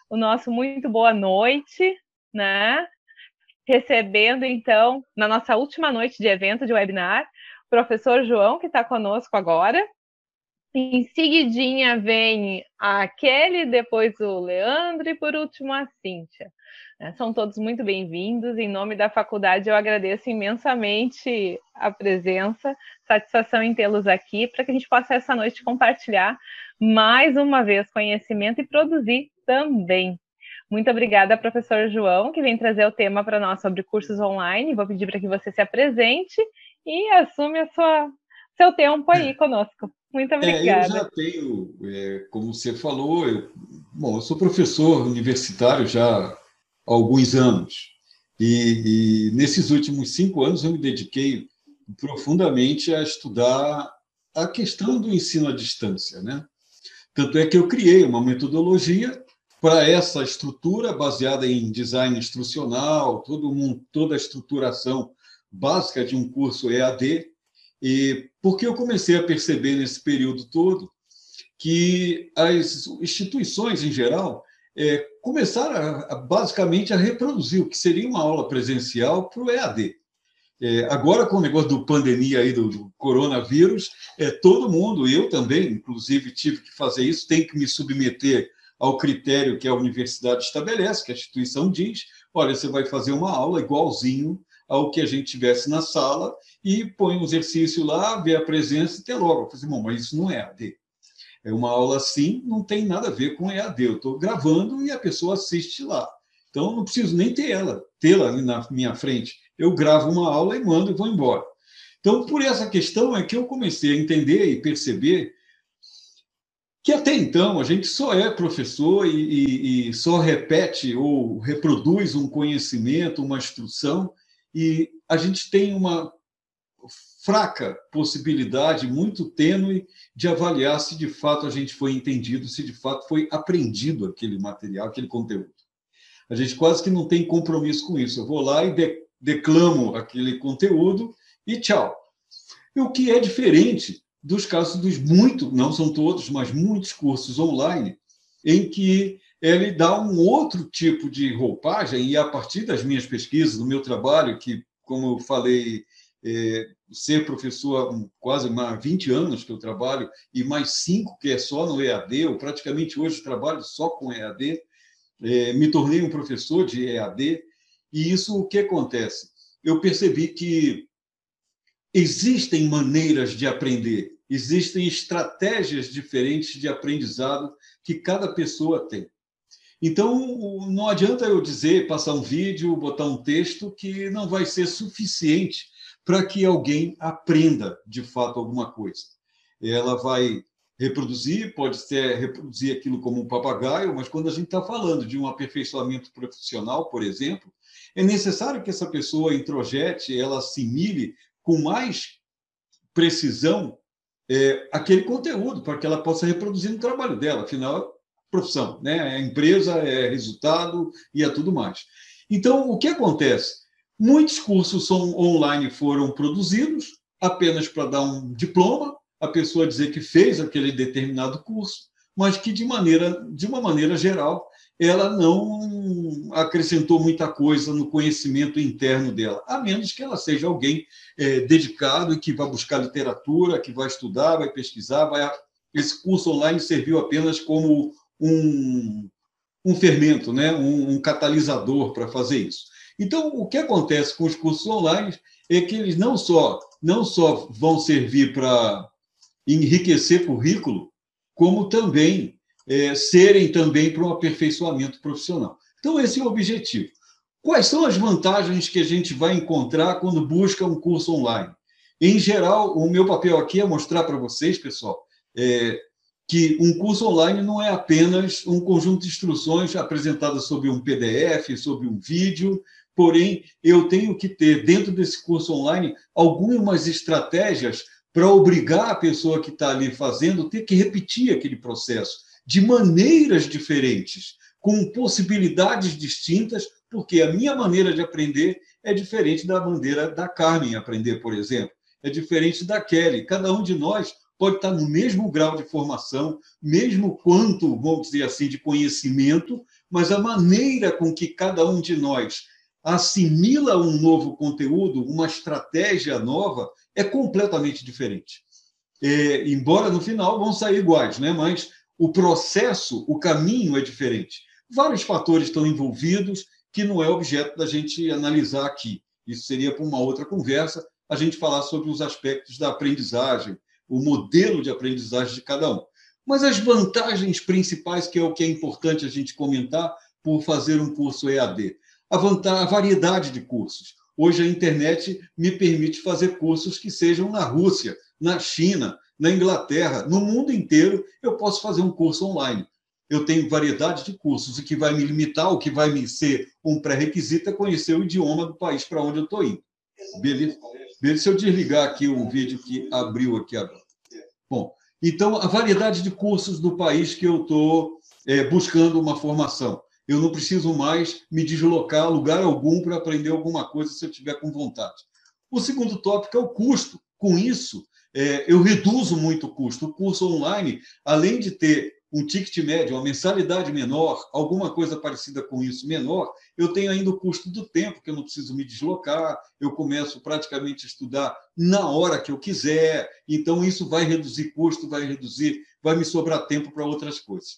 o nosso muito boa noite, né? Recebendo, então, na nossa última noite de evento de webinar, o professor João, que está conosco agora. Em seguidinha vem a Kelly, depois o Leandro e, por último, a Cíntia. São todos muito bem-vindos. Em nome da faculdade, eu agradeço imensamente a presença, satisfação em tê-los aqui, para que a gente possa, essa noite, compartilhar mais uma vez conhecimento e produzir também. Muito obrigada, professor João, que vem trazer o tema para nós sobre cursos online. Vou pedir para que você se apresente e assume seu tempo aí conosco. Muito Eu obrigada. já tenho, como você falou, eu sou professor universitário já há alguns anos, e nesses últimos 5 anos eu me dediquei profundamente a estudar a questão do ensino à distância, né? Tanto é que eu criei uma metodologia para essa estrutura baseada em design instrucional, toda a estruturação básica de um curso EAD, e porque eu comecei a perceber nesse período todo que as instituições, em geral, começaram basicamente a reproduzir o que seria uma aula presencial para o EAD. Agora, com o negócio do pandemia aí, do coronavírus, todo mundo, eu também, inclusive, tive que fazer isso, tenho que me submeter ao critério que a universidade estabelece, que a instituição diz, olha, você vai fazer uma aula igualzinho ao que a gente tivesse na sala e põe um exercício lá, vê a presença e tem logo. Eu falei assim, bom, mas isso não é EAD. É uma aula assim, não tem nada a ver com EAD. Eu estou gravando e a pessoa assiste lá. Então, não preciso nem tê-la ali na minha frente. Eu gravo uma aula e mando e vou embora. Então, por essa questão é que eu comecei a entender e perceber que até então a gente só é professor e só repete ou reproduz um conhecimento, uma instrução, e a gente tem uma fraca possibilidade, muito tênue, de avaliar se de fato a gente foi entendido, se de fato foi aprendido aquele material, aquele conteúdo. A gente quase que não tem compromisso com isso. Eu vou lá e declamo aquele conteúdo e tchau. E o que é diferente dos casos dos muitos, não são todos, mas muitos cursos online, em que ele dá um outro tipo de roupagem, e a partir das minhas pesquisas, do meu trabalho, que, como eu falei, ser professor há quase 20 anos que eu trabalho, e mais 5 que é só no EAD, eu praticamente hoje trabalho só com EAD, me tornei um professor de EAD, e isso o que acontece? Eu percebi que existem maneiras de aprender, existem estratégias diferentes de aprendizado que cada pessoa tem. Então, não adianta eu dizer, passar um vídeo, botar um texto que não vai ser suficiente para que alguém aprenda de fato alguma coisa. Ela vai reproduzir, pode ser reproduzir aquilo como um papagaio, mas quando a gente está falando de um aperfeiçoamento profissional, por exemplo, é necessário que essa pessoa introjete, ela assimile com mais precisão aquele conteúdo, para que ela possa reproduzir no trabalho dela. Afinal, profissão, né? É empresa, é resultado e é tudo mais. Então, o que acontece? Muitos cursos online foram produzidos apenas para dar um diploma, a pessoa dizer que fez aquele determinado curso, mas que de uma maneira geral ela não acrescentou muita coisa no conhecimento interno dela, a menos que ela seja alguém dedicado e que vai buscar literatura, que vai estudar, vai pesquisar, esse curso online serviu apenas como um fermento, né? Um catalisador para fazer isso. Então, o que acontece com os cursos online é que eles não só vão servir para enriquecer currículo, como também serem também para um aperfeiçoamento profissional. Então, esse é o objetivo. Quais são as vantagens que a gente vai encontrar quando busca um curso online? Em geral, o meu papel aqui é mostrar para vocês, pessoal, que um curso online não é apenas um conjunto de instruções apresentadas sobre um PDF, sobre um vídeo, porém, eu tenho que ter, dentro desse curso online, algumas estratégias para obrigar a pessoa que está ali fazendo a ter que repetir aquele processo de maneiras diferentes, com possibilidades distintas, porque a minha maneira de aprender é diferente da maneira da Carmen aprender, por exemplo. É diferente da Kelly. Cada um de nós pode estar no mesmo grau de formação, mesmo quanto, vamos dizer assim, de conhecimento, mas a maneira com que cada um de nós assimila um novo conteúdo, uma estratégia nova, é completamente diferente. Embora no final vão sair iguais, né? Mas o processo, o caminho é diferente. Vários fatores estão envolvidos que não é objeto da gente analisar aqui. Isso seria para uma outra conversa, a gente falar sobre os aspectos da aprendizagem, o modelo de aprendizagem de cada um. Mas as vantagens principais, que é o que é importante a gente comentar por fazer um curso EAD. A variedade de cursos. Hoje a internet me permite fazer cursos que sejam na Rússia, na China, na Inglaterra, no mundo inteiro, eu posso fazer um curso online. Eu tenho variedade de cursos. O que vai me limitar, o que vai me ser um pré-requisito é conhecer o idioma do país para onde eu estou indo. Beleza? Beleza? Se eu desligar aqui o vídeo que abriu aqui agora. Bom, então, a variedade de cursos do país que eu estou buscando uma formação. Eu não preciso mais me deslocar a lugar algum para aprender alguma coisa se eu tiver com vontade. O segundo tópico é o custo. Com isso, eu reduzo muito o custo. O curso online, além de ter um ticket médio, uma mensalidade menor, alguma coisa parecida com isso menor, eu tenho ainda o custo do tempo, que eu não preciso me deslocar, eu começo praticamente a estudar na hora que eu quiser, então isso vai reduzir custo, vai me sobrar tempo para outras coisas.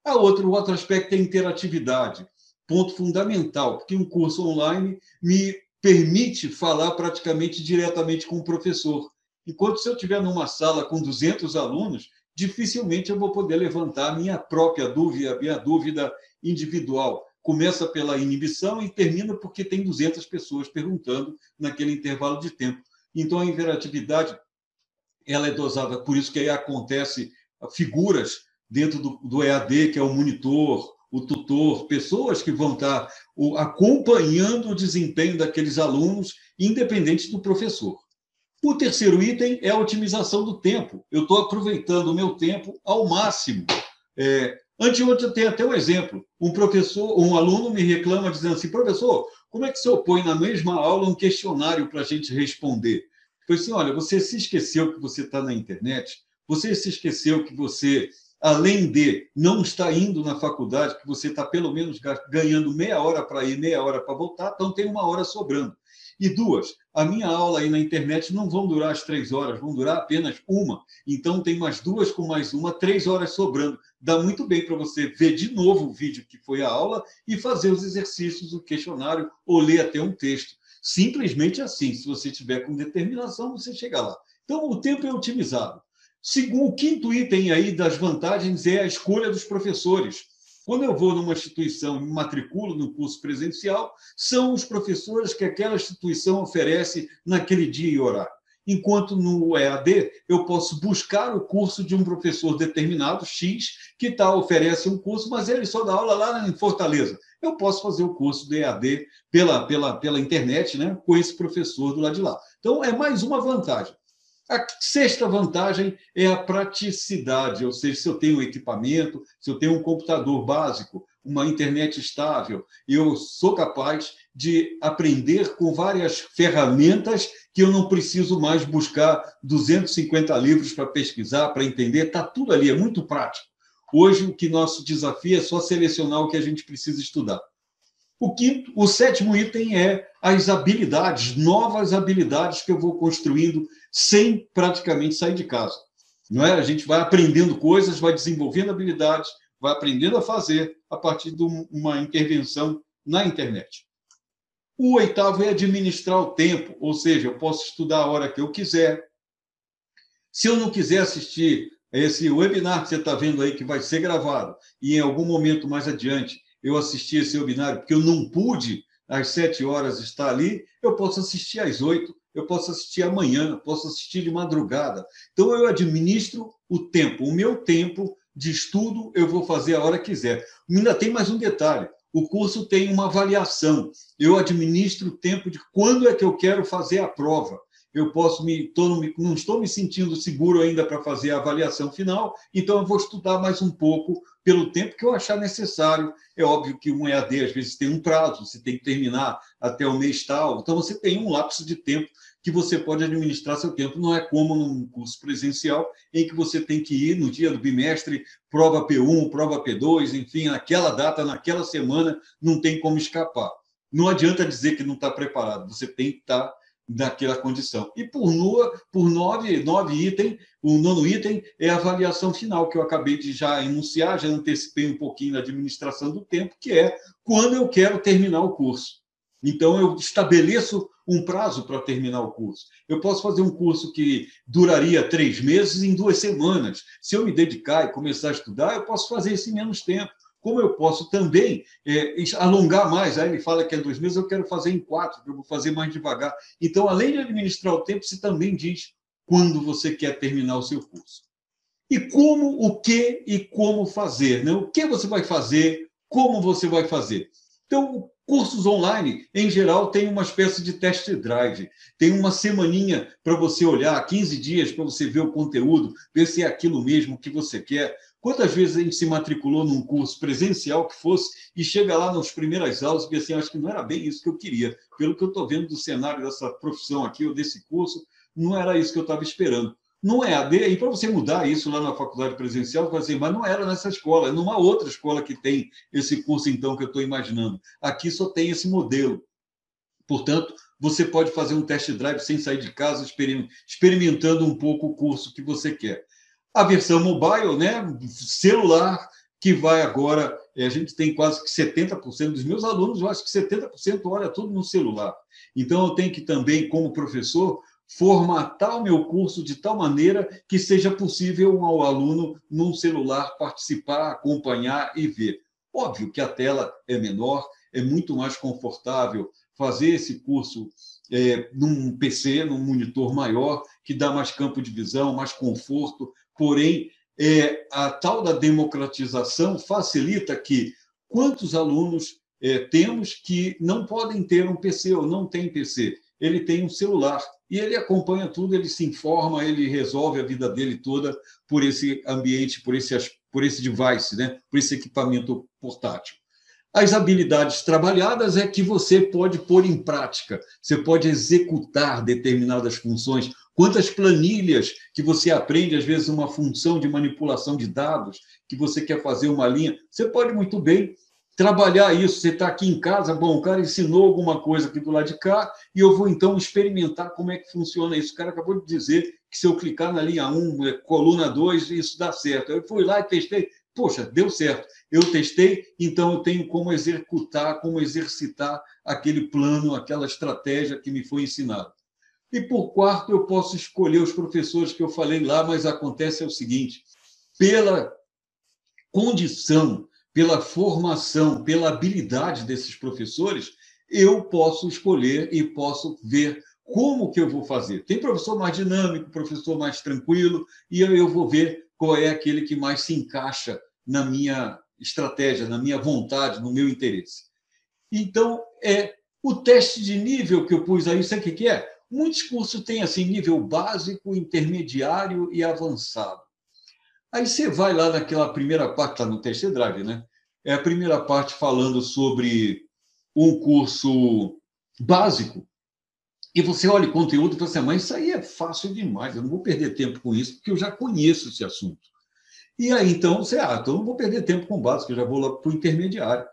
O outro aspecto é a interatividade, ponto fundamental, porque um curso online me permite falar praticamente diretamente com o professor. Enquanto se eu estiver numa sala com 200 alunos, dificilmente eu vou poder levantar a minha própria dúvida, a minha dúvida individual. Começa pela inibição e termina porque tem 200 pessoas perguntando naquele intervalo de tempo. Então, a interatividade ela é dosada, por isso que aí acontece figuras dentro do EAD, que é o monitor, o tutor, pessoas que vão estar acompanhando o desempenho daqueles alunos, independente do professor. O terceiro item é a otimização do tempo. Eu estou aproveitando o meu tempo ao máximo. Anteontem eu tenho até um exemplo. Um aluno me reclama dizendo assim, professor, como é que o senhor põe na mesma aula um questionário para a gente responder? Eu falei assim, olha, você se esqueceu que você está na internet, você se esqueceu que você, além de não estar indo na faculdade, que você está pelo menos ganhando meia hora para ir, meia hora para voltar, então tem uma hora sobrando. E duas, a minha aula aí na internet não vão durar as 3 horas, vão durar apenas uma. Então, tem mais 2 com mais uma, 3 horas sobrando. Dá muito bem para você ver de novo o vídeo que foi a aula e fazer os exercícios, o questionário, ou ler até um texto. Simplesmente assim, se você tiver com determinação, você chega lá. Então, o tempo é otimizado. O quinto item aí das vantagens é a escolha dos professores. Quando eu vou numa instituição e me matriculo no curso presencial, são os professores que aquela instituição oferece naquele dia e horário. Enquanto no EAD, eu posso buscar o curso de um professor determinado, X, que oferece um curso, mas ele só dá aula lá em Fortaleza. Eu posso fazer o curso do EAD pela internet, né, com esse professor do lado de lá. Então, é mais uma vantagem. A sexta vantagem é a praticidade, ou seja, se eu tenho um equipamento, se eu tenho um computador básico, uma internet estável, eu sou capaz de aprender com várias ferramentas que eu não preciso mais buscar 250 livros para pesquisar, para entender, está tudo ali, é muito prático. Hoje, o que nosso desafio é só selecionar o que a gente precisa estudar. O sétimo item é as habilidades, novas habilidades que eu vou construindo sem praticamente sair de casa. Não é? A gente vai aprendendo coisas, vai desenvolvendo habilidades, vai aprendendo a fazer a partir de uma intervenção na internet. O oitavo é administrar o tempo, ou seja, eu posso estudar a hora que eu quiser. Se eu não quiser assistir esse webinar que você está vendo aí, que vai ser gravado, e em algum momento mais adiante eu assisti esse webinar porque eu não pude às 7 horas estar ali, eu posso assistir às 8, eu posso assistir amanhã, eu posso assistir de madrugada. Então, eu administro o tempo. O meu tempo de estudo eu vou fazer a hora que quiser. Ainda tem mais um detalhe. O curso tem uma avaliação. Eu administro o tempo de quando é que eu quero fazer a prova. Eu não estou me sentindo seguro ainda para fazer a avaliação final, então eu vou estudar mais um pouco pelo tempo que eu achar necessário. É óbvio que um EAD, às vezes, tem um prazo, você tem que terminar até o mês tal, então você tem um lapso de tempo que você pode administrar seu tempo. Não é como num curso presencial, em que você tem que ir no dia do bimestre, prova P1, prova P2, enfim, naquela data, naquela semana, não tem como escapar. Não adianta dizer que não está preparado, você tem que estar naquela condição. E por nove itens, o nono item é a avaliação final, que eu acabei de já enunciar, já antecipei um pouquinho na administração do tempo, que é quando eu quero terminar o curso. Então, eu estabeleço um prazo para terminar o curso. Eu posso fazer um curso que duraria 3 meses em 2 semanas. Se eu me dedicar e começar a estudar, eu posso fazer isso em menos tempo. Como eu posso também alongar mais? Aí ele fala que é 2 meses, eu quero fazer em 4, eu vou fazer mais devagar. Então, além de administrar o tempo, você também diz quando você quer terminar o seu curso. E como, o que e como fazer, né? O que você vai fazer, como você vai fazer. Então, cursos online, em geral, tem uma espécie de test drive. Tem uma semaninha para você olhar, 15 dias para você ver o conteúdo, ver se é aquilo mesmo que você quer. Quantas vezes a gente se matriculou num curso presencial que fosse e chega lá nas primeiras aulas e vê assim, acho que não era bem isso que eu queria. Pelo que eu estou vendo do cenário dessa profissão aqui, ou desse curso, não era isso que eu estava esperando. Não é AD, e para você mudar isso lá na faculdade presencial, você vai dizer, mas não era nessa escola, é numa outra escola que tem esse curso, então, que eu estou imaginando. Aqui só tem esse modelo. Portanto, você pode fazer um test drive sem sair de casa, experimentando um pouco o curso que você quer. A versão mobile, né, celular, que vai agora, a gente tem quase que 70% dos meus alunos, eu acho que 70% olha tudo no celular. Então, eu tenho que também, como professor, formatar o meu curso de tal maneira que seja possível ao aluno, num celular, participar, acompanhar e ver. Óbvio que a tela é menor, é muito mais confortável fazer esse curso num PC, num monitor maior, que dá mais campo de visão, mais conforto, porém, a tal da democratização facilita que quantos alunos temos que não podem ter um PC ou não têm PC? Ele tem um celular e ele acompanha tudo, ele se informa, ele resolve a vida dele toda por esse ambiente, por esse device, né? Por esse equipamento portátil. As habilidades trabalhadas é que você pode pôr em prática, você pode executar determinadas funções. Quantas planilhas que você aprende, às vezes, uma função de manipulação de dados, que você quer fazer uma linha, você pode muito bem trabalhar isso. Você está aqui em casa, bom, o cara ensinou alguma coisa aqui do lado de cá, e eu vou, então, experimentar como é que funciona isso. O cara acabou de dizer que se eu clicar na linha 1, coluna 2, isso dá certo. Eu fui lá e testei. Poxa, deu certo. Eu testei, então eu tenho como executar, como exercitar aquele plano, aquela estratégia que me foi ensinada. E por quarto, eu posso escolher os professores que eu falei lá, mas acontece o seguinte: pela condição, pela formação, pela habilidade desses professores, eu posso escolher e posso ver como que eu vou fazer. Tem professor mais dinâmico, professor mais tranquilo, e eu vou ver qual é aquele que mais se encaixa na minha estratégia, na minha vontade, no meu interesse. Então, o teste de nível que eu pus aí, sabe o que é? Muitos cursos têm assim, nível básico, intermediário e avançado. Aí você vai lá naquela primeira parte, está no test drive, né? É a primeira parte falando sobre um curso básico, e você olha o conteúdo e fala assim, mas isso aí é fácil demais, eu não vou perder tempo com isso, porque eu já conheço esse assunto. E aí, então, você, então eu não vou perder tempo com o básico, eu já vou lá para o intermediário.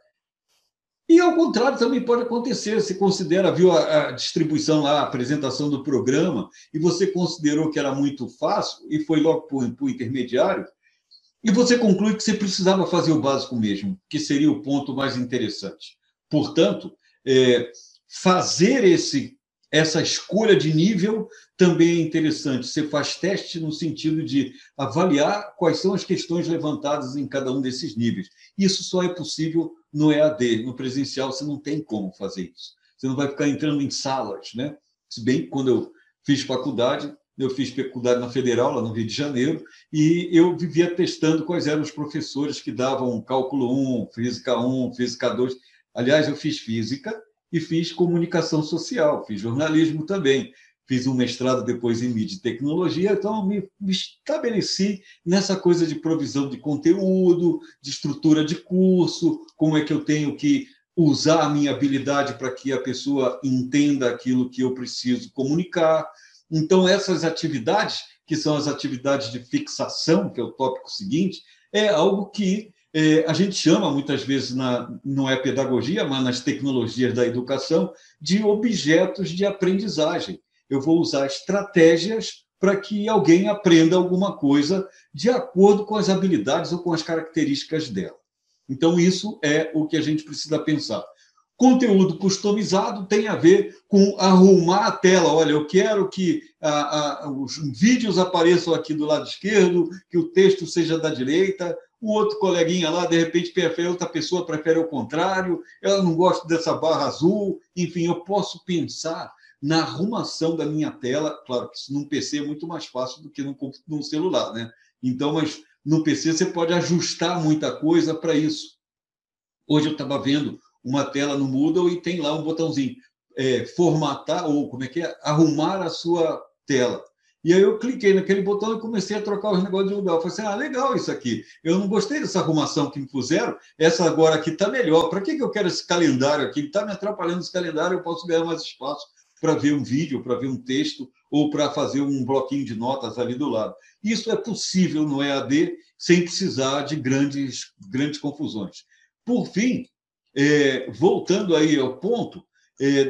E, ao contrário, também pode acontecer. Você considera, viu a distribuição lá, a apresentação do programa, e você considerou que era muito fácil e foi logo para o intermediário, e você conclui que você precisava fazer o básico mesmo, que seria o ponto mais interessante. Portanto, fazer essa escolha de nível também é interessante. Você faz teste no sentido de avaliar quais são as questões levantadas em cada um desses níveis. Isso só é possível no EAD. No presencial, você não tem como fazer isso. Você não vai ficar entrando em salas, né? Se bem que quando eu fiz faculdade na Federal, lá no Rio de Janeiro, e eu vivia testando quais eram os professores que davam cálculo 1, física 2. Aliás, eu fiz física e fiz comunicação social, fiz jornalismo também. fiz um mestrado depois em mídia e tecnologia, então me estabeleci nessa coisa de provisão de conteúdo, de estrutura de curso, como é que eu tenho que usar a minha habilidade para que a pessoa entenda aquilo que eu preciso comunicar. Então, essas atividades, que são as atividades de fixação, que é o tópico seguinte, é algo que a gente chama, muitas vezes, não é pedagogia, mas nas tecnologias da educação, de objetos de aprendizagem. Eu vou usar estratégias para que alguém aprenda alguma coisa de acordo com as habilidades ou com as características dela. Então, isso é o que a gente precisa pensar. Conteúdo customizado tem a ver com arrumar a tela. Olha, eu quero que os vídeos apareçam aqui do lado esquerdo, que o texto seja da direita. O outro coleguinha lá, de repente, prefere, outra pessoa prefere o contrário, ela não gosta dessa barra azul. Enfim, eu posso pensar na arrumação da minha tela. Claro que isso num PC é muito mais fácil do que num celular, né? Então, mas no PC você pode ajustar muita coisa para isso. Hoje eu estava vendo uma tela no Moodle e tem lá um botãozinho, formatar, ou como é que é? Arrumar a sua tela. E aí eu cliquei naquele botão e comecei a trocar os negócios de lugar. Eu falei assim, legal isso aqui. Eu não gostei dessa arrumação que me puseram, essa agora aqui está melhor. Para que eu quero esse calendário aqui? Ele está me atrapalhando esse calendário, eu posso ganhar mais espaço para ver um vídeo, para ver um texto, ou para fazer um bloquinho de notas ali do lado. Isso é possível no EAD sem precisar de grandes confusões. Por fim, voltando aí ao ponto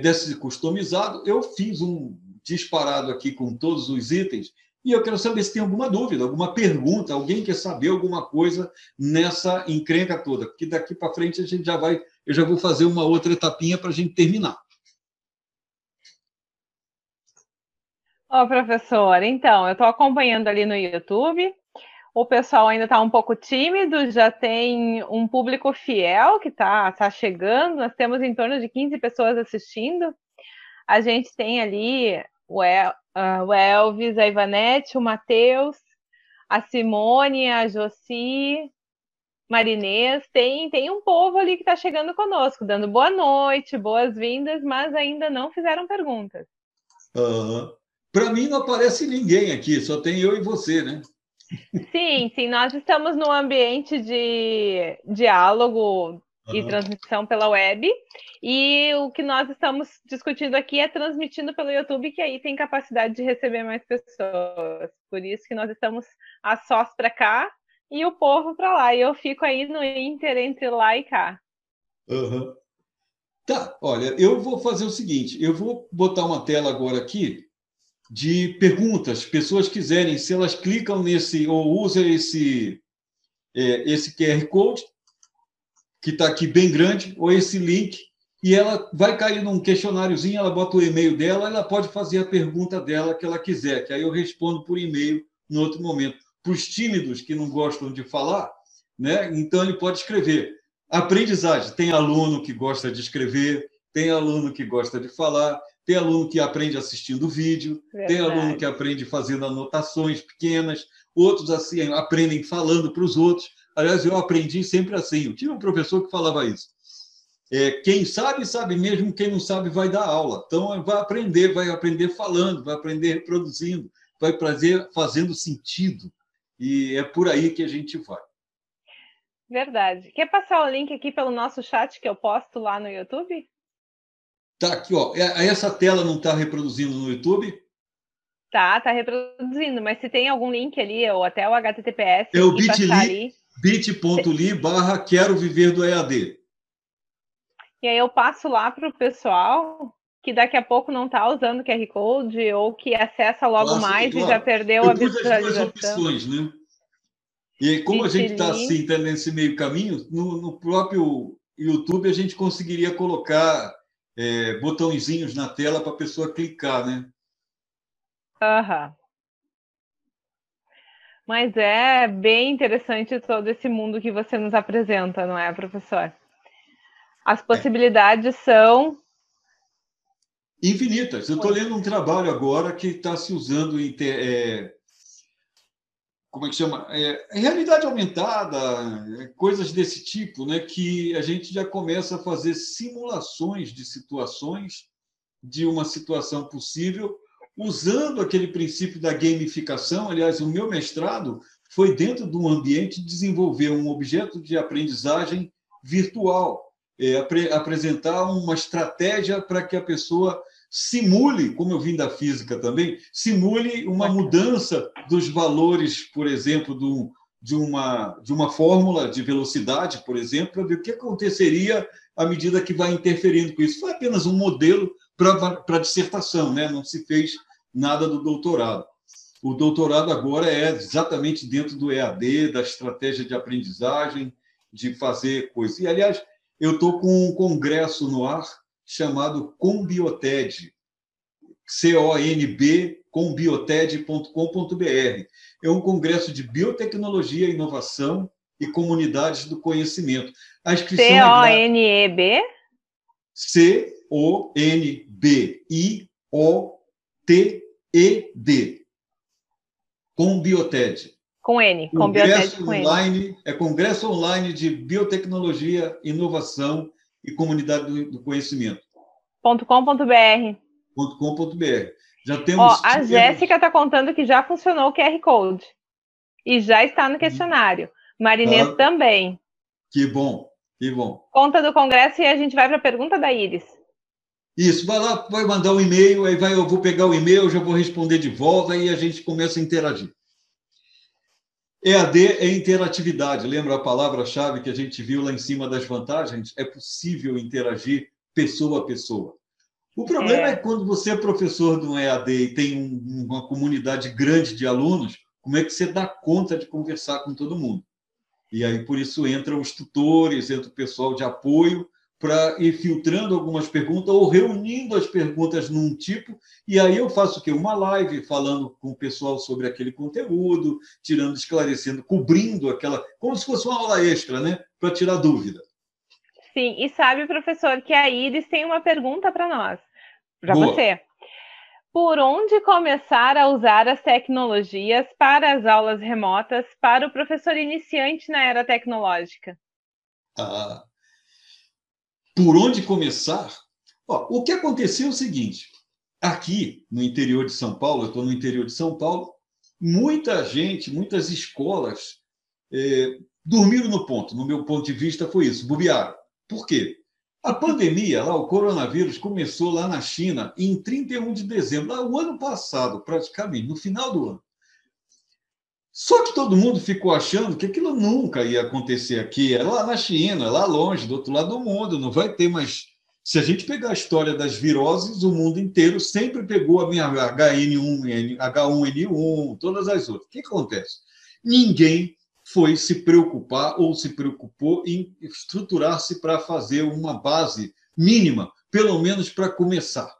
desse customizado, eu fiz um disparado aqui com todos os itens e eu quero saber se tem alguma dúvida, alguma pergunta, alguém quer saber alguma coisa nessa encrenca toda, porque daqui para frente eu já vou fazer uma outra etapinha para a gente terminar. Professor, então, eu estou acompanhando ali no YouTube. O pessoal ainda está um pouco tímido, já tem um público fiel que está chegando. Nós temos em torno de 15 pessoas assistindo. A gente tem ali o Elvis, a Ivanete, o Matheus, a Simone, a Josi, Marinês. Tem um povo ali que está chegando conosco, dando boa noite, boas-vindas, mas ainda não fizeram perguntas. Para mim não aparece ninguém aqui, só tem eu e você, né? Sim, nós estamos num ambiente de diálogo e transmissão pela web, e o que nós estamos discutindo aqui é transmitindo pelo YouTube, que aí tem capacidade de receber mais pessoas. Por isso que nós estamos a sós para cá e o povo para lá. E eu fico aí no ínter entre lá e cá. Tá, olha, eu vou fazer o seguinte, eu vou botar uma tela agora aqui de perguntas, pessoas quiserem, se elas clicam nesse ou usam esse QR Code, que está aqui bem grande, ou esse link, e ela vai cair num questionáriozinho, ela bota o e-mail dela, ela pode fazer a pergunta dela que ela quiser, que aí eu respondo por e-mail no outro momento. Para os tímidos que não gostam de falar, né? Então ele pode escrever. Aprendizagem, tem aluno que gosta de escrever, tem aluno que gosta de falar, tem aluno que aprende assistindo vídeo, tem aluno que aprende fazendo anotações pequenas, outros assim aprendem falando para os outros. Aliás, eu aprendi sempre assim. Eu tive um professor que falava isso. Quem sabe, sabe mesmo, quem não sabe vai dar aula. Então, vai aprender falando, vai aprender reproduzindo, vai fazendo sentido. E é por aí que a gente vai. Verdade. Quer passar o link aqui pelo nosso chat que eu posto lá no YouTube? Tá aqui, ó. Essa tela não está reproduzindo no YouTube? Tá reproduzindo, mas se tem algum link ali, ou até o HTTPS, é o bit.ly/quero viver do EAD. E aí eu passo lá para o pessoal que daqui a pouco não está usando o QR Code ou que acessa logo mais e já perdeu a visualização. Eu pus as duas opções, né? E como a gente está assim, tá nesse meio caminho, no próprio YouTube a gente conseguiria colocar botõezinhos na tela para a pessoa clicar, né? Mas é bem interessante todo esse mundo que você nos apresenta, não é, professor? As possibilidades são infinitas. Eu estou lendo um trabalho agora que está se usando como é que chama? Realidade aumentada, coisas desse tipo, né? Que a gente já começa a fazer simulações de situações, de uma situação possível, usando aquele princípio da gamificação. Aliás, o meu mestrado foi dentro de um ambiente de desenvolver um objeto de aprendizagem virtual, apresentar uma estratégia para que a pessoa simule, como eu vim da física também, simule uma mudança dos valores, por exemplo, de uma fórmula de velocidade, por exemplo, para ver o que aconteceria à medida que vai interferindo com isso. Foi apenas um modelo para a dissertação, né? Não se fez nada do doutorado. O doutorado agora é exatamente dentro do EAD, da estratégia de aprendizagem, de fazer coisas. E, aliás, eu estou com um congresso no ar chamado Combioted, CONB, combioted.com.br. É um congresso de biotecnologia, inovação e comunidades do conhecimento. A inscrição CONEB? CONBIOTED. Combioted. Com N, Congresso online, Congresso Online de Biotecnologia, Inovação e Comunidade do Conhecimento. .com.br. Já temos. A Jéssica está contando que já funcionou o QR Code. E já está no questionário. Marinês também. Que bom, que bom. Conta do congresso e a gente vai para a pergunta da Iris. Isso, vai lá, vai mandar um e-mail, aí eu vou pegar o e-mail, já vou responder de volta e a gente começa a interagir. EAD é interatividade. Lembra a palavra-chave que a gente viu lá em cima das vantagens? É possível interagir pessoa a pessoa. O problema é quando você é professor de um EAD e tem uma comunidade grande de alunos, como é que você dá conta de conversar com todo mundo? E aí, por isso, entram os tutores, entra o pessoal de apoio para ir filtrando algumas perguntas ou reunindo as perguntas num tipo, e aí eu faço o quê? Uma live falando com o pessoal sobre aquele conteúdo, tirando, esclarecendo, cobrindo aquela, como se fosse uma aula extra, né? Para tirar dúvida. Sim, e sabe, professor, que a Iris tem uma pergunta para nós, para você. Por onde começar a usar as tecnologias para as aulas remotas para o professor iniciante na era tecnológica? Por onde começar? O que aconteceu é o seguinte, aqui no interior de São Paulo, eu estou no interior de São Paulo, muita gente, muitas escolas dormiram no ponto, no meu ponto de vista foi isso, bobearam. Por quê? A pandemia, lá, o coronavírus, começou lá na China em 31 de dezembro, lá, o ano passado, praticamente, no final do ano. Só que todo mundo ficou achando que aquilo nunca ia acontecer aqui. É lá na China, é lá longe, do outro lado do mundo, não vai ter mais. Se a gente pegar a história das viroses, o mundo inteiro sempre pegou a minha H1N1, todas as outras. O que acontece? Ninguém foi se preocupar ou se preocupou em estruturar-se para fazer uma base mínima, pelo menos para começar.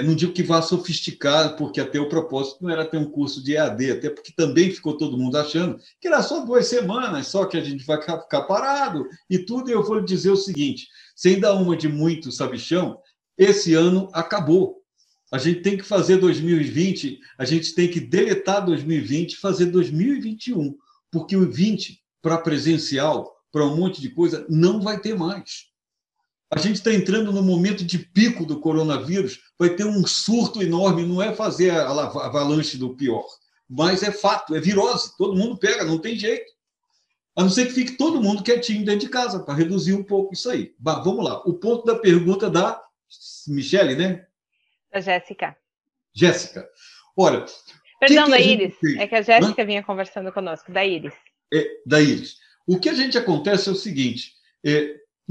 Não digo que vá sofisticar, porque até o propósito não era ter um curso de EAD, até porque também ficou todo mundo achando que era só 2 semanas, só que a gente vai ficar parado e tudo. E eu vou lhe dizer o seguinte, sem dar uma de muito sabichão, esse ano acabou. A gente tem que fazer 2020, a gente tem que deletar 2020 e fazer 2021, porque o 20 para presencial, para um monte de coisa, não vai ter mais. A gente está entrando no momento de pico do coronavírus, vai ter um surto enorme, não é fazer a avalanche do pior, mas é fato, é virose, todo mundo pega, não tem jeito. A não ser que fique todo mundo quietinho dentro de casa, para reduzir um pouco isso aí. Vamos lá, o ponto da pergunta da Michele, né? Da Jéssica. Jéssica, olha... Perdão, da Iris, é que a Jéssica vinha conversando conosco, da Iris. Da Iris. O que a gente acontece é o seguinte...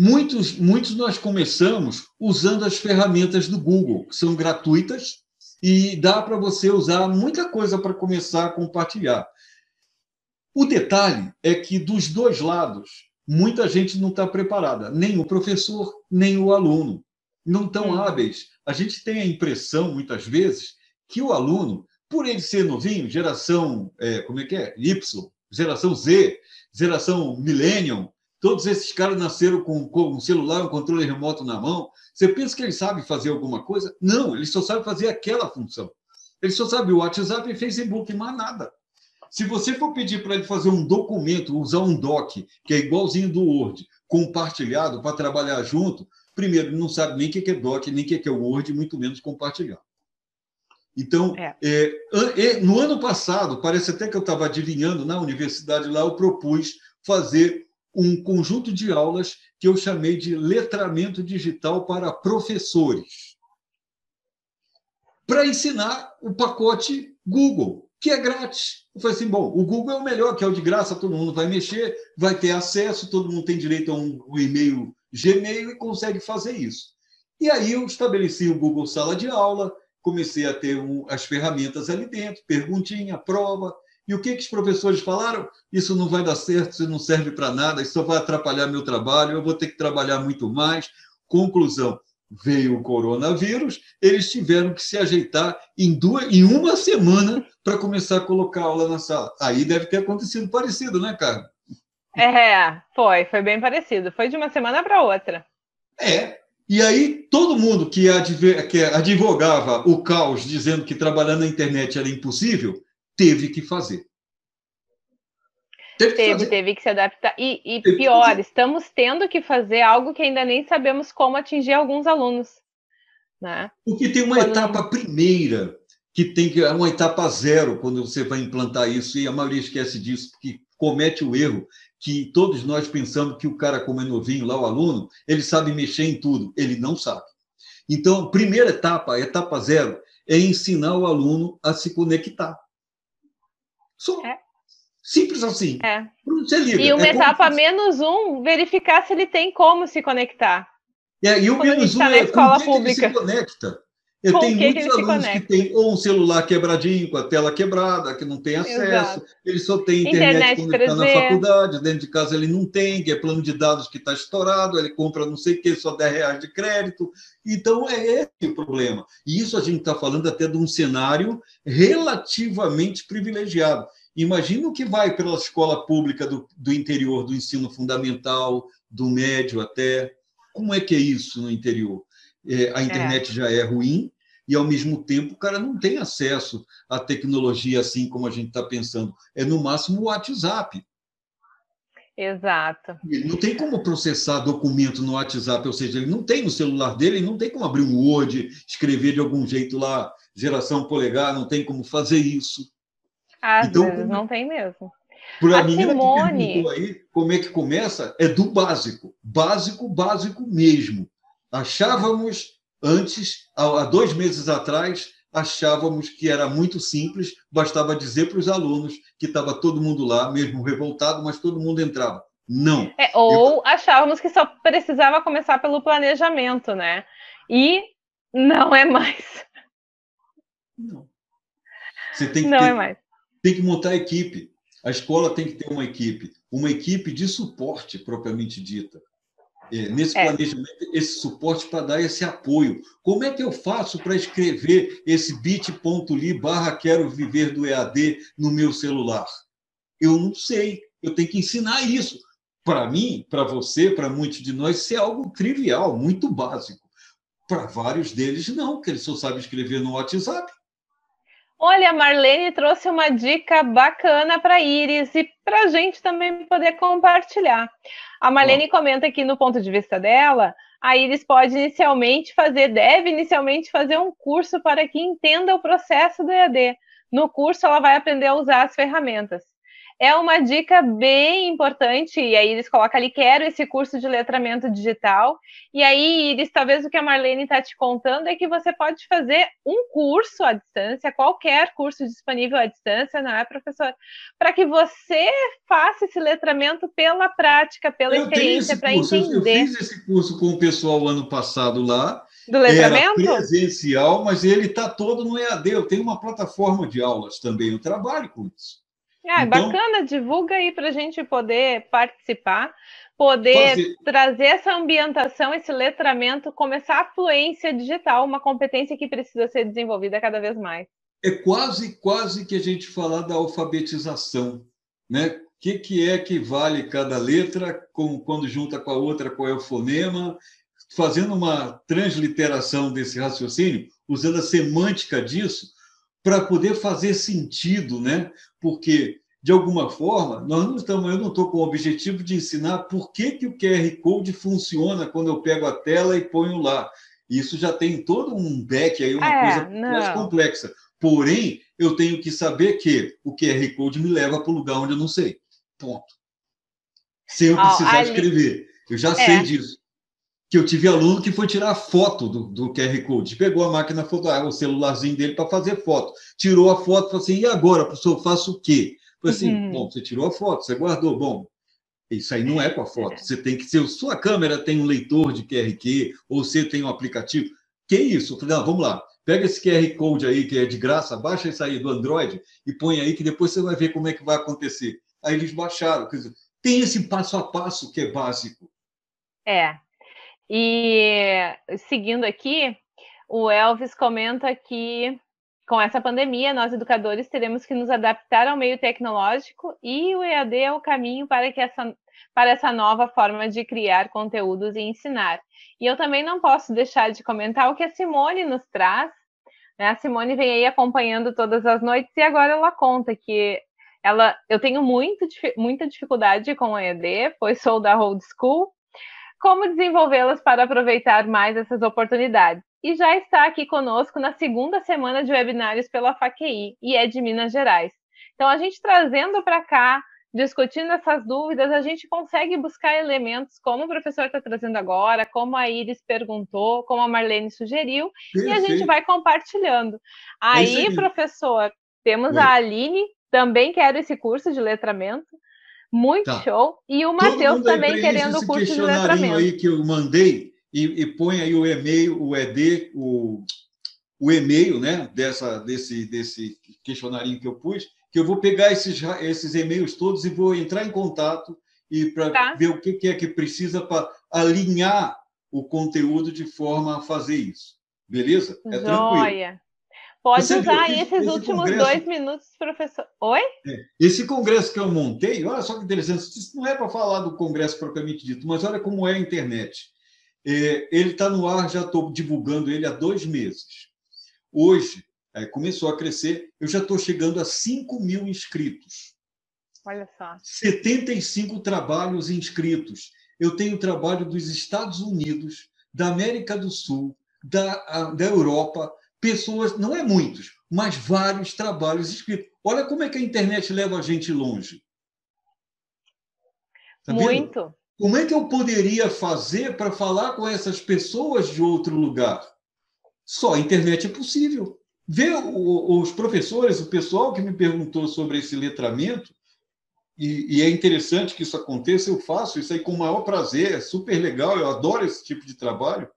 Muitos nós começamos usando as ferramentas do Google, que são gratuitas e dá para você usar muita coisa para começar a compartilhar. O detalhe é que dos dois lados, muita gente não está preparada, nem o professor, nem o aluno. Não estão hábeis. A gente tem a impressão, muitas vezes, que o aluno, por ele ser novinho, geração, Y, geração Z, geração Millennium, todos esses caras nasceram com um celular, um controle remoto na mão. Você pensa que eles sabem fazer alguma coisa? Não, eles só sabem fazer aquela função. Eles só sabem o WhatsApp e Facebook, mais nada. Se você for pedir para ele fazer um documento, usar um doc, que é igualzinho do Word, compartilhado para trabalhar junto, primeiro, ele não sabe nem o que é doc, nem o que é Word, muito menos compartilhar. Então, no ano passado, parece até que eu estava adivinhando, na universidade lá, eu propus fazer um conjunto de aulas que eu chamei de letramento digital para professores, para ensinar o pacote Google, que é grátis. Eu falei assim, bom, o Google é o melhor, que é o de graça, todo mundo vai mexer, vai ter acesso, todo mundo tem direito a um e-mail Gmail e consegue fazer isso. E aí eu estabeleci o Google Sala de Aula, comecei a ter as ferramentas ali dentro, perguntinha, prova. E o que os professores falaram? Isso não vai dar certo, isso não serve para nada, isso só vai atrapalhar meu trabalho, eu vou ter que trabalhar muito mais. Conclusão, veio o coronavírus, eles tiveram que se ajeitar em uma semana para começar a colocar aula na sala. Aí deve ter acontecido parecido, né, Carmen? Foi bem parecido. Foi de uma semana para outra. E aí todo mundo que advogava o caos, dizendo que trabalhar na internet era impossível, teve que fazer. Teve que se adaptar. E pior, estamos tendo que fazer algo que ainda nem sabemos como atingir alguns alunos. Né? Porque tem uma etapa primeira, que tem que uma etapa zero, quando você vai implantar isso, e a maioria esquece disso, porque comete o erro que todos nós pensamos que o cara, como é novinho lá, o aluno, ele sabe mexer em tudo. Ele não sabe. Então, primeira etapa, a etapa zero, é ensinar o aluno a se conectar. Só. Simples assim. Você liga. E uma etapa -1, verificar se ele tem como se conectar. E o -1 é com o que ele se conecta. Tem muitos alunos que têm ou um celular quebradinho, com a tela quebrada, que não tem acesso, Exato. Ele só tem internet quando está na faculdade, dentro de casa ele não tem, que é plano de dados que está estourado, ele compra não sei o que, só R$10 de crédito. Então, é esse o problema. E isso a gente está falando até de um cenário relativamente privilegiado. Imagina o que vai pela escola pública do interior, do ensino fundamental, do médio até. Como é que é isso no interior? A internet já é ruim e, ao mesmo tempo, o cara não tem acesso à tecnologia assim como a gente está pensando. É, no máximo, o WhatsApp. Exato. Ele não tem como processar documento no WhatsApp, ou seja, ele não tem no celular dele, ele não tem como abrir um Word, escrever de algum jeito lá, geração polegar, não tem como fazer isso. Às vezes não tem mesmo. Para a menina que perguntou aí como é que começa, é do básico. Básico mesmo. Achávamos antes, há 2 meses atrás, achávamos que era muito simples, bastava dizer para os alunos que estava todo mundo lá, mesmo revoltado, mas todo mundo entrava. Não. Achávamos que só precisava começar pelo planejamento, né? E não é mais. Não. Você tem que montar a equipe. A escola tem que ter uma equipe de suporte propriamente dita. Nesse planejamento, esse suporte para dar esse apoio. Como é que eu faço para escrever esse bit.ly /quero viver do EAD no meu celular? Eu não sei. Eu tenho que ensinar isso. Para mim, para você, para muitos de nós, isso é algo trivial, muito básico. Para vários deles, não, porque eles só sabem escrever no WhatsApp. Olha, a Marlene trouxe uma dica bacana para a Iris e para a gente também poder compartilhar. A Marlene comenta aqui no ponto de vista dela, a Iris deve inicialmente fazer um curso para que entenda o processo do EAD. No curso, ela vai aprender a usar as ferramentas. É uma dica bem importante, e aí eles colocam ali, quero esse curso de letramento digital, e aí, Iris, talvez o que a Marlene está te contando é que você pode fazer um curso à distância, qualquer curso disponível à distância, não é, professor? Para que você faça esse letramento pela prática, pela experiência, para entender. Eu fiz esse curso com o pessoal ano passado lá, do letramento? Era presencial, mas ele está todo no EAD, eu tenho uma plataforma de aulas também, eu trabalho com isso. Então, bacana, divulga aí para a gente poder participar, poder trazer essa ambientação, esse letramento, começar a fluência digital, uma competência que precisa ser desenvolvida cada vez mais. É quase que a gente falar da alfabetização, né? O que vale cada letra, quando junta com a outra, qual é o fonema, fazendo uma transliteração desse raciocínio, usando a semântica disso, para poder fazer sentido, né? Porque, de alguma forma, eu não estou com o objetivo de ensinar por que o QR Code funciona quando eu pego a tela e ponho lá. Isso já tem todo um back aí, uma coisa mais complexa. Porém, eu tenho que saber que o QR Code me leva para o lugar onde eu não sei. Ponto. Sem eu precisar escrever. Eu já sei disso. Que eu tive aluno que foi tirar foto do QR Code. Pegou a máquina fotográfica, o celularzinho dele para fazer foto. Tirou a foto e falou assim, e agora, professor, eu faço o quê? Falei assim, bom, você tirou a foto, você guardou. Bom, isso aí não é com a foto. Você tem que ser, sua câmera tem um leitor de QR, ou você tem um aplicativo. Que isso? Eu falei, não, vamos lá. Pega esse QR Code aí, que é de graça, baixa isso aí do Android e põe aí, que depois você vai ver como é que vai acontecer. Aí eles baixaram. Quer dizer, tem esse passo a passo que é básico. E seguindo aqui, o Elvis comenta que com essa pandemia, nós educadores teremos que nos adaptar ao meio tecnológico e o EAD é o caminho para essa nova forma de criar conteúdos e ensinar. E eu também não posso deixar de comentar o que a Simone nos traz. A Simone vem aí acompanhando todas as noites e agora ela conta que eu tenho muita dificuldade com o EAD, pois sou da old school. Como desenvolvê-las para aproveitar mais essas oportunidades? E já está aqui conosco na segunda semana de webinários pela FAQI e é de Minas Gerais. Então, a gente trazendo para cá, discutindo essas dúvidas, a gente consegue buscar elementos como o professor está trazendo agora, como a Iris perguntou, como a Marlene sugeriu, e a gente vai compartilhando. Aí, professor, temos a Aline, também quer esse curso de letramento. Muito show. E o Matheus também querendo o curso de letramento. Aí que eu mandei e põe aí o e-mail, o ED, o e-mail, né, desse questionarinho que eu pus, que eu vou pegar esses e-mails todos e vou entrar em contato e para ver o que é que precisa para alinhar o conteúdo de forma a fazer isso. Beleza? É tranquilo. Pode usar aí esses últimos 2 minutos, professor. Oi? Esse congresso que eu montei, olha só que interessante, isso não é para falar do congresso propriamente dito, mas olha como é a internet. Ele está no ar, já estou divulgando ele há 2 meses. Hoje, começou a crescer, eu já estou chegando a 5.000 inscritos. Olha só. 75 trabalhos inscritos. Eu tenho trabalho dos Estados Unidos, da América do Sul, da Europa, pessoas, não é muitos, mas vários trabalhos escritos. Olha como é que a internet leva a gente longe. Tá muito. Vendo? Como é que eu poderia fazer para falar com essas pessoas de outro lugar? Só a internet é possível. Ver os professores, o pessoal que me perguntou sobre esse letramento, e é interessante que isso aconteça, eu faço isso aí com o maior prazer, é super legal, eu adoro esse tipo de trabalho,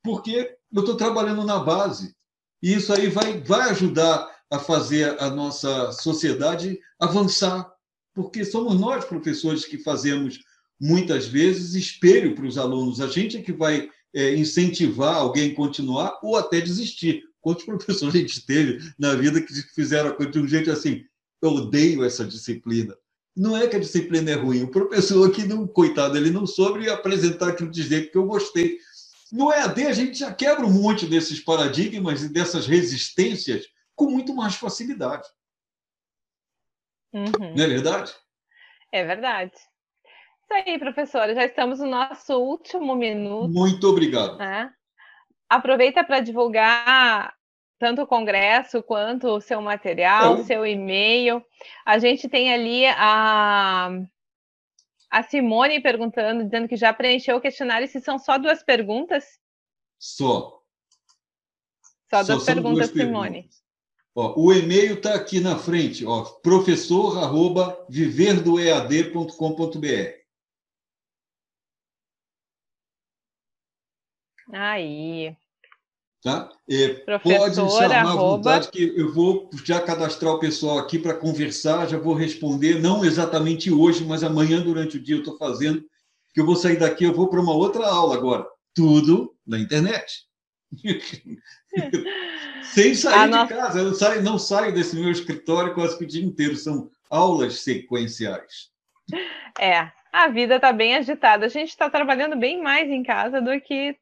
porque eu estou trabalhando na base. E isso aí vai ajudar a fazer a nossa sociedade avançar, porque somos nós, professores, que fazemos, muitas vezes, espelho para os alunos. A gente é que vai incentivar alguém a continuar ou até desistir. Quantos professores a gente teve na vida que fizeram a coisa de um jeito assim, eu odeio essa disciplina. Não é que a disciplina é ruim, o professor aqui, coitado, ele não soube apresentar aquilo de jeito que eu gostei. No EAD, a gente já quebra um monte desses paradigmas e dessas resistências com muito mais facilidade. Não é verdade? É verdade. Isso aí, professora. Já estamos no nosso último minuto. Muito obrigado. Aproveita para divulgar tanto o congresso quanto o seu material, seu e-mail. A gente tem ali a Simone perguntando, dizendo que já preencheu o questionário, se são só 2 perguntas? Só 2 perguntas, Simone. O e-mail está aqui na frente, professor@viverdoead.com.br. Aí. Tá? Pode chamar à vontade, que eu vou já cadastrar o pessoal aqui para conversar, já vou responder, não exatamente hoje, mas amanhã durante o dia eu estou fazendo, que eu vou sair daqui, eu vou para uma outra aula agora. Tudo na internet. Sem sair de casa, eu não saio desse meu escritório quase que o dia inteiro, são aulas sequenciais. A vida está bem agitada, a gente está trabalhando bem mais em casa do que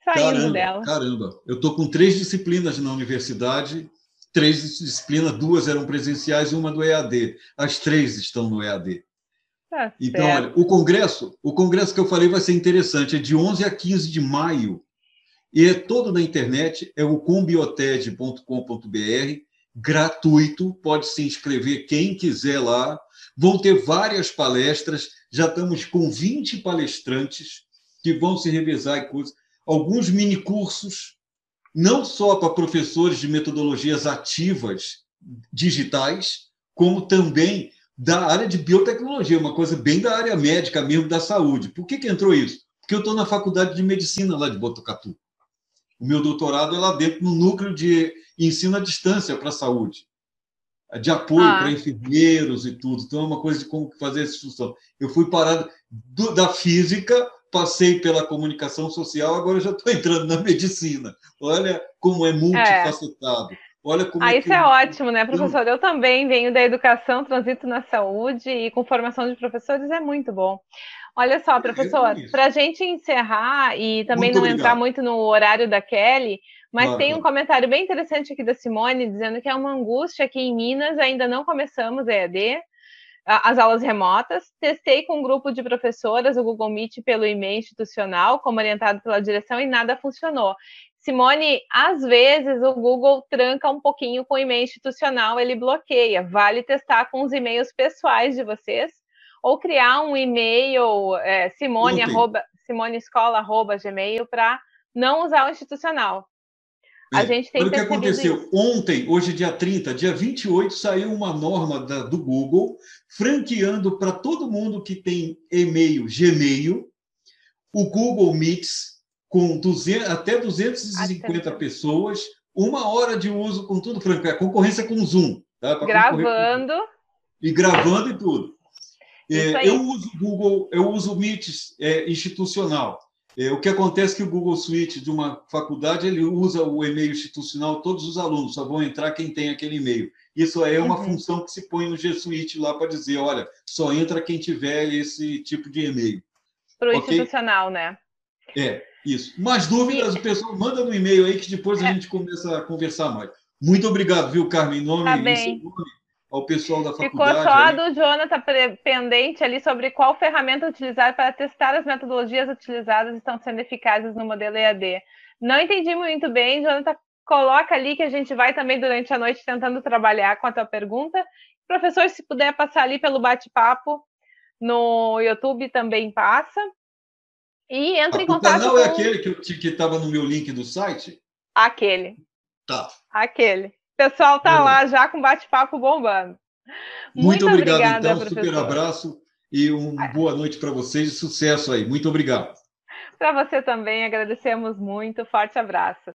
saindo dela. Caramba, eu estou com 3 disciplinas na universidade, 3 disciplinas, 2 eram presenciais e uma do EAD. As 3 estão no EAD. Então, olha, o congresso que eu falei vai ser interessante, é de 11 a 15 de maio, e é todo na internet, é o combioted.com.br, gratuito, pode se inscrever quem quiser lá. Vão ter várias palestras, já estamos com 20 palestrantes que vão se revezar em cursos, alguns minicursos, não só para professores de metodologias ativas digitais, como também da área de biotecnologia, uma coisa bem da área médica mesmo, da saúde. Por que entrou isso? Porque eu estou na faculdade de medicina lá de Botucatu. O meu doutorado é lá dentro, no núcleo de ensino à distância para a saúde, de apoio para enfermeiros e tudo. Então, é uma coisa de como fazer essa instrução. Eu fui parado da física, passei pela comunicação social, agora já estou entrando na medicina. Olha como é multifacetado. Olha como é que isso é ótimo, né, professor? Eu também venho da educação, transito na saúde e com formação de professores é muito bom. Olha só, professor, para a gente encerrar e também muito não entrar obrigado. muito no horário da Kelly, mas Claro, tem um claro. comentário bem interessante aqui da Simone, dizendo que é uma angústia aqui em Minas, ainda não começamos a EAD, as aulas remotas. Testei com um grupo de professoras o Google Meet pelo e-mail institucional, como orientado pela direção, e nada funcionou. Simone, às vezes o Google tranca um pouquinho com o e-mail institucional, ele bloqueia. Vale testar com os e-mails pessoais de vocês, ou criar um e-mail simonescola@gmail para não usar o institucional. A gente tem Olha o que percebido aconteceu. isso. Ontem, hoje dia 30, dia 28, saiu uma norma do Google franqueando para todo mundo que tem e-mail Gmail o Google Meets com até 250 pessoas, 1 hora de uso com tudo franco. É concorrência com o Zoom, tá? Para concorrer com o Zoom. Gravando. E gravando e tudo. Isso Eu aí. uso Google, eu uso o Meet institucional. O que acontece é que o Google Suite de uma faculdade ele usa o e-mail institucional, todos os alunos só vão entrar quem tem aquele e-mail. Isso é uma função que se põe no G Suite lá para dizer, olha, só entra quem tiver esse tipo de e-mail. Para o Ok? institucional, né? Isso. Mais dúvidas, o pessoal manda no e-mail aí que depois a gente começa a conversar mais. Muito obrigado, viu, Carmen, Tá em seu bem. nome, ao pessoal da Ficou só faculdade a aí. do Jonathan pendente ali sobre qual ferramenta utilizar para testar as metodologias utilizadas estão sendo eficazes no modelo EAD. Não entendi muito bem, Jonathan. Coloca ali que a gente vai também durante a noite tentando trabalhar com a tua pergunta. Professor, se puder passar ali pelo bate-papo no YouTube, também passa. E entra em O contato canal é com aquele que estava no meu link do site? aquele. Tá. Aquele. O pessoal tá lá já com bate-papo bombando. Muito Muito obrigado, obrigada, então. Super professor. abraço e uma boa noite para vocês e sucesso aí. Muito obrigado. Para você também, agradecemos muito. Forte abraço.